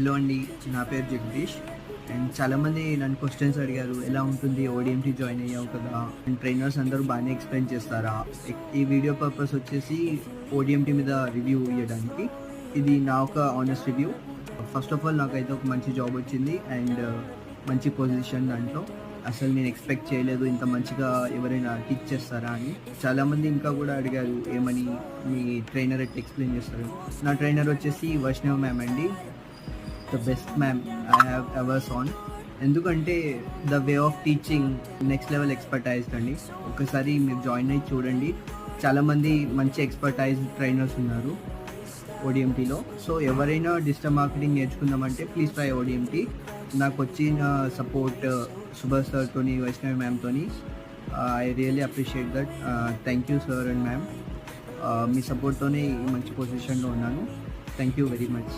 Hello అండి, నా పేరు జగదీష్. అండ్ చాలామంది నన్ను క్వశ్చన్స్ అడిగారు, ఎలా ఉంటుంది ఓడిఎంటీ జాయిన్ అయ్యావు కదా, అండ్ ట్రైనర్స్ అందరూ బాగానే ఎక్స్ప్లెయిన్ చేస్తారా. ఈ వీడియో పర్పస్ వచ్చేసి ఓడిఎంటీ మీద రివ్యూ ఇవ్వడానికి. ఇది నా ఒక honest review. First of all నాకైతే ఒక మంచి జాబ్ వచ్చింది అండ్ మంచి పొజిషన్. దాంట్లో అసలు నేను ఎక్స్పెక్ట్ చేయలేదు ఇంత మంచిగా ఎవరైనా టీచ్ చేస్తారా అని. చాలామంది ఇంకా కూడా అడిగారు, ఏమని మీ ట్రైనర్ ఎట్లా ఎక్స్ప్లెయిన్ చేస్తారు. నా ట్రైనర్ వచ్చేసి వైష్ణవ్ మ్యామ్ అండి. The best ma'am I have ever seen. ఎందుకంటే the way of teaching next level expertise అండి. ఒకసారి మీరు జాయిన్ అయ్యి చూడండి. చాలామంది మంచి ఎక్స్పర్టైజ్ ట్రైనర్స్ ఉన్నారు ఓడిఎంటీలో. సో ఎవరైనా డిజిటల్ మార్కెటింగ్ నేర్చుకుందామంటే ప్లీజ్ ట్రై ఓడిఎంటీ. నాకు వచ్చిన సపోర్ట్ సుభాష్ సార్తోని, వైష్ణవి మ్యామ్తోని, I really appreciate that. Thank you sir and ma'am. మీ సపోర్ట్తోనే ఈ మంచి పొజిషన్లో ఉన్నాను. Thank you very much.